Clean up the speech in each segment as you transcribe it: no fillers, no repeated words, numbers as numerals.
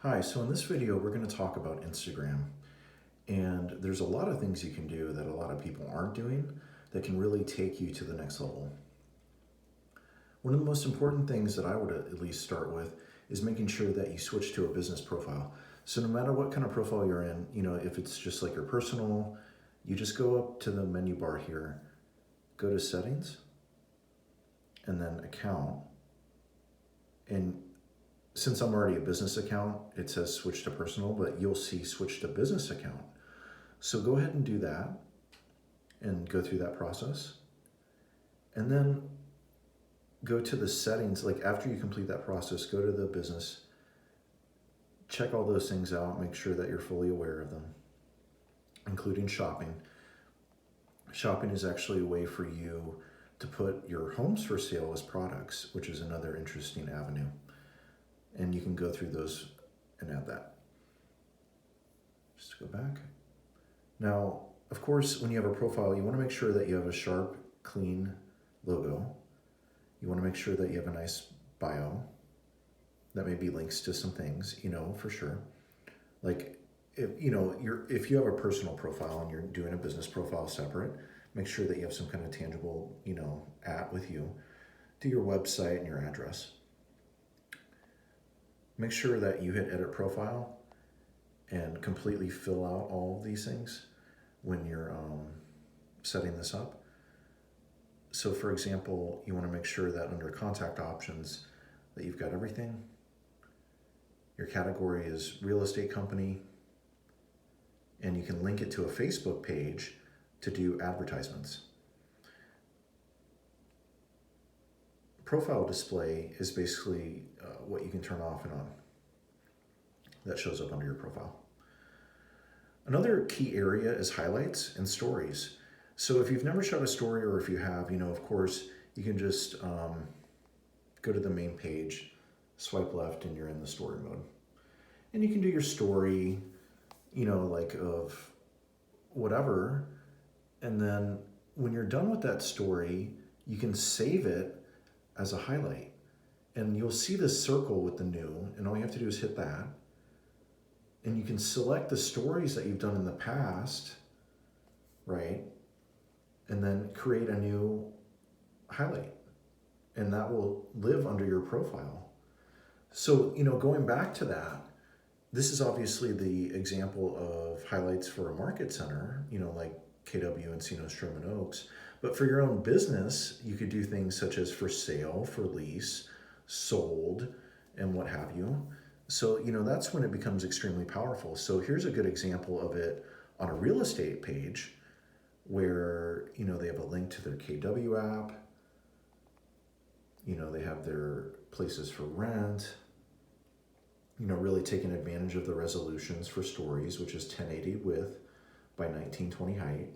Hi, so in this video, we're going to talk about Instagram. And there's a lot of things you can do that a lot of people aren't doing that can really take you to the next level. One of the most important things that I would at least start with is making sure that you switch to a business profile. So no matter what kind of profile you're in, if it's just like your personal, you just go up to the menu bar here, go to settings, and then account. And since I'm already a business account, it says switch to personal, but you'll see switch to business account. So go ahead and do that and go through that process. And then go to the settings, like after you complete that process, go to the business, check all those things out, make sure that you're fully aware of them, including shopping. Shopping is actually a way for you to put your homes for sale as products, which is another interesting avenue. And you can go through those and add that. Just go back. Now, of course, when you have a profile, you want to make sure that you have a sharp, clean logo. You want to make sure that you have a nice bio. That may be links to some things, for sure. Like, if you have a personal profile and you're doing a business profile separate, make sure that you have some kind of tangible, at with you. Do your website and your address. Make sure that you hit edit profile and completely fill out all of these things when you're setting this up. So for example, you want to make sure that under contact options that you've got everything. Your category is real estate company, and you can link it to a Facebook page to do advertisements. Profile display is basically what you can turn off and on. That shows up under your profile. Another key area is highlights and stories. So if you've never shot a story, or if you have, of course, you can just go to the main page, swipe left, and you're in the story mode. And you can do your story, like of whatever. And then when you're done with that story, you can save it as a highlight. And you'll see this circle with the new, and all you have to do is hit that. And you can select the stories that you've done in the past, right? And then create a new highlight. And that will live under your profile. So, going back to that, this is obviously the example of highlights for a market center, like KW, Encino, Sherman Oaks. But for your own business, you could do things such as for sale, for lease, sold, and what have you. So, that's when it becomes extremely powerful. So here's a good example of it on a real estate page where, they have a link to their KW app. They have their places for rent, really taking advantage of the resolutions for stories, which is 1080 width by 1920 height.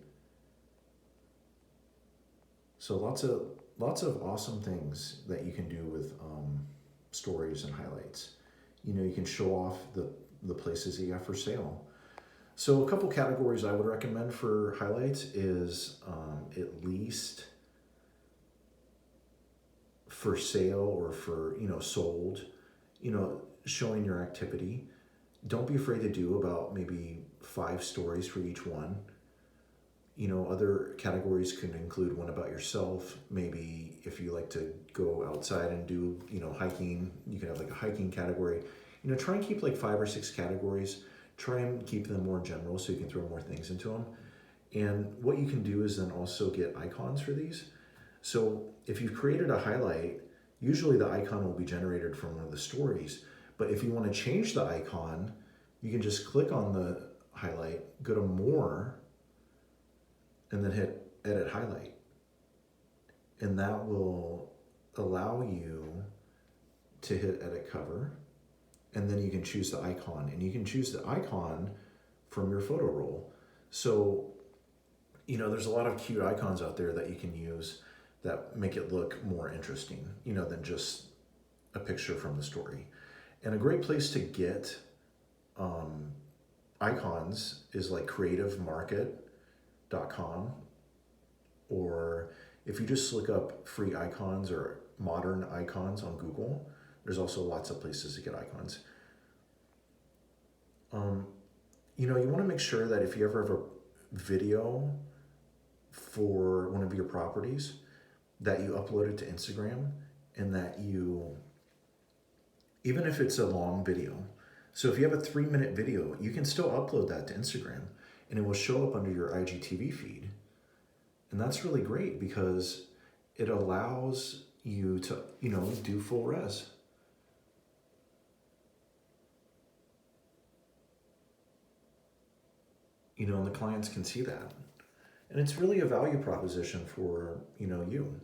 So lots of awesome things that you can do with stories and highlights. You can show off the places that you have for sale. So a couple categories I would recommend for highlights is at least for sale or for, sold, showing your activity. Don't be afraid to do about maybe 5 stories for each one. Other categories can include one about yourself. Maybe if you like to go outside and do, hiking, you can have like a hiking category. Try and keep like 5 or 6 categories. Try and keep them more general so you can throw more things into them. And what you can do is then also get icons for these. So if you've created a highlight, usually the icon will be generated from one of the stories. But if you want to change the icon, you can just click on the highlight, go to more, and then hit edit highlight. And that will allow you to hit edit cover. And then you can choose the icon. And you can choose the icon from your photo roll. So, there's a lot of cute icons out there that you can use that make it look more interesting, than just a picture from the story. And a great place to get icons is like creativemarket.com, or if you just look up free icons or modern icons on Google, there's also lots of places to get icons. Um, you know, you want to make sure that if you ever have a video for one of your properties, that you upload it to Instagram, and that you, even if it's a long video, so if you have a 3-minute video, you can still upload that to Instagram and it will show up under your IGTV feed. And that's really great because it allows you to, you know, do full res. You know, and the clients can see that. And it's really a value proposition for, you know, you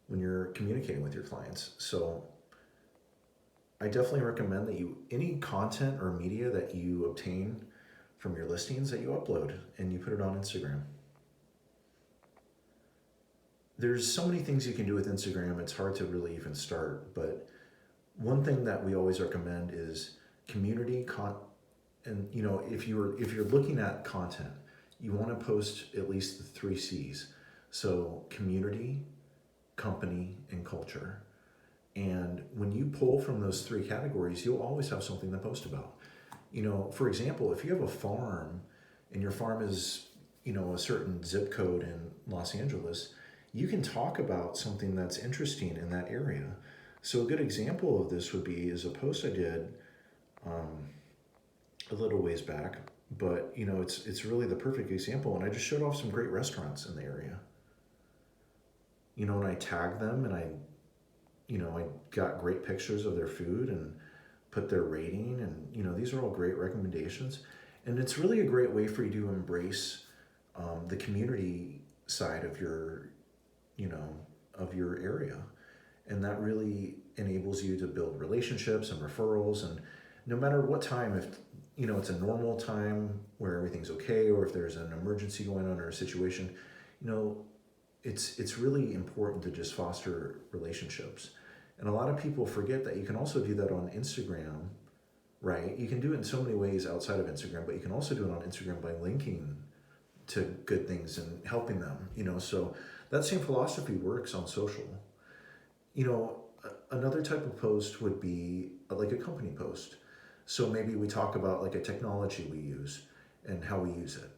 when you're communicating with your clients. So I definitely recommend that you, any content or media that you obtain from your listings, that you upload and you put it on Instagram. There's so many things you can do with Instagram, it's hard to really even start. But one thing that we always recommend is community and you know, if you're looking at content, you want to post at least the 3 C's. So community, company, and culture. And when you pull from those 3 categories, you'll always have something to post about. You know, for example, if you have a farm and your farm is, you know, a certain zip code in Los Angeles, you can talk about something that's interesting in that area. So a good example of this would be is a post I did a little ways back, but you know, it's really the perfect example. And I just showed off some great restaurants in the area. You know, and I tagged them and I got great pictures of their food and put their rating, and you know, these are all great recommendations. And it's really a great way for you to embrace the community side of your, you know, of your area. And that really enables you to build relationships and referrals. And no matter what time, if you know it's a normal time where everything's okay, or if there's an emergency going on or a situation, you know, it's really important to just foster relationships. And a lot of people forget that you can also do that on Instagram, right? You can do it in so many ways outside of Instagram, but you can also do it on Instagram by linking to good things and helping them, you know. So that same philosophy works on social. You know, another type of post would be like a company post. So maybe we talk about like a technology we use and how we use it.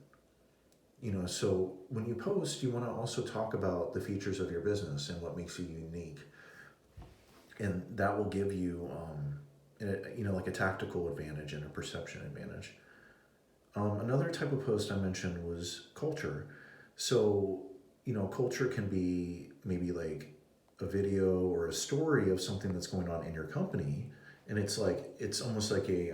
You know, so when you post, you want to also talk about the features of your business and what makes you unique. And that will give you, you know, like a tactical advantage and a perception advantage. Another type of post I mentioned was culture. So, you know, culture can be maybe like a video or a story of something that's going on in your company, and it's almost like a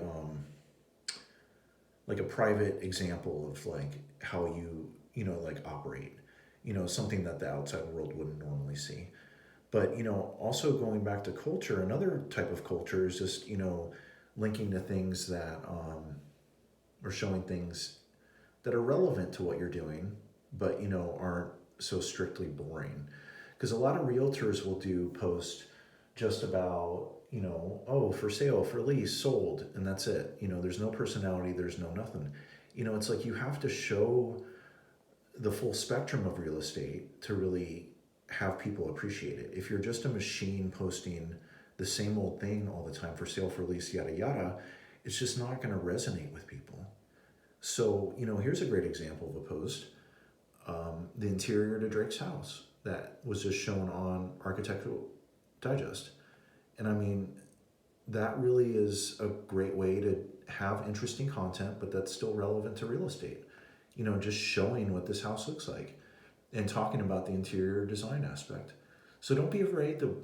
private example of like how you know, like operate, you know, something that the outside world wouldn't normally see. But you know, also going back to culture, another type of culture is just, you know, linking to things that or showing things that are relevant to what you're doing, but you know, aren't so strictly boring. Because a lot of realtors will do post just about, you know, oh, for sale, for lease, sold, and that's it. You know, there's no personality, there's no nothing. You know, it's like you have to show the full spectrum of real estate to really have people appreciate it. If you're just a machine posting the same old thing all the time, for sale, for lease, yada yada, it's just not going to resonate with people. So, you know, here's a great example of a post, the interior to Drake's house that was just shown on Architectural Digest. And I mean, that really is a great way to have interesting content, but that's still relevant to real estate. You know, just showing what this house looks like and talking about the interior design aspect. So don't be afraid to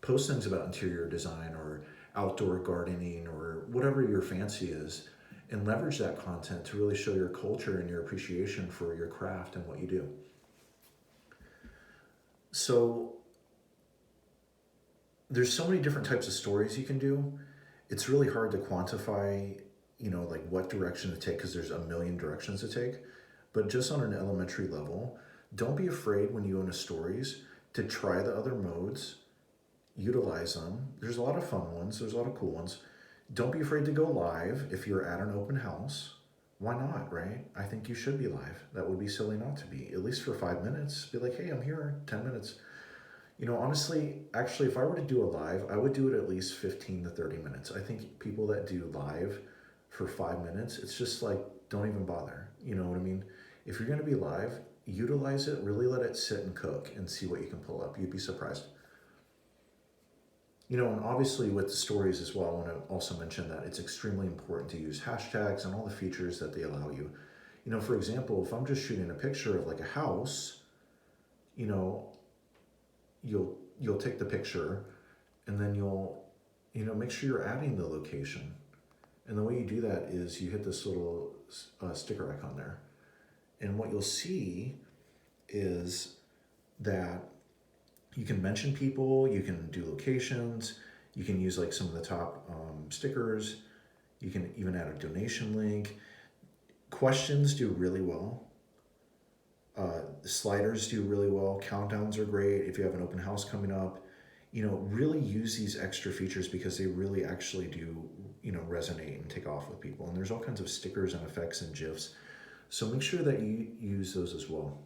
post things about interior design or outdoor gardening or whatever your fancy is, and leverage that content to really show your culture and your appreciation for your craft and what you do. So there's so many different types of stories you can do. It's really hard to quantify, you know, like what direction to take, because there's a million directions to take. But just on an elementary level, don't be afraid when you own a stories to try the other modes, utilize them. There's a lot of fun ones, there's a lot of cool ones. Don't be afraid to go live if you're at an open house. Why not, right? I think you should be live. That would be silly not to be, at least for 5 minutes. Be like, hey, I'm here, 10 minutes. You know, honestly, actually, if I were to do a live, I would do it at least 15 to 30 minutes. I think people that do live for 5 minutes, it's just like, don't even bother. You know what I mean? If you're going to be live, utilize it, really let it sit and cook and see what you can pull up. You'd be surprised. You know, and obviously with the stories as well, I want to also mention that it's extremely important to use hashtags and all the features that they allow you. You know, for example, if I'm just shooting a picture of like a house, you know, you'll take the picture and then you'll, you know, make sure you're adding the location. And the way you do that is you hit this little sticker icon there. And what you'll see is that you can mention people, you can do locations, you can use like some of the top stickers, you can even add a donation link. Questions do really well. Sliders do really well. Countdowns are great if you have an open house coming up. You know, really use these extra features because they really actually do, you know, resonate and take off with people. And there's all kinds of stickers and effects and GIFs. So make sure that you use those as well.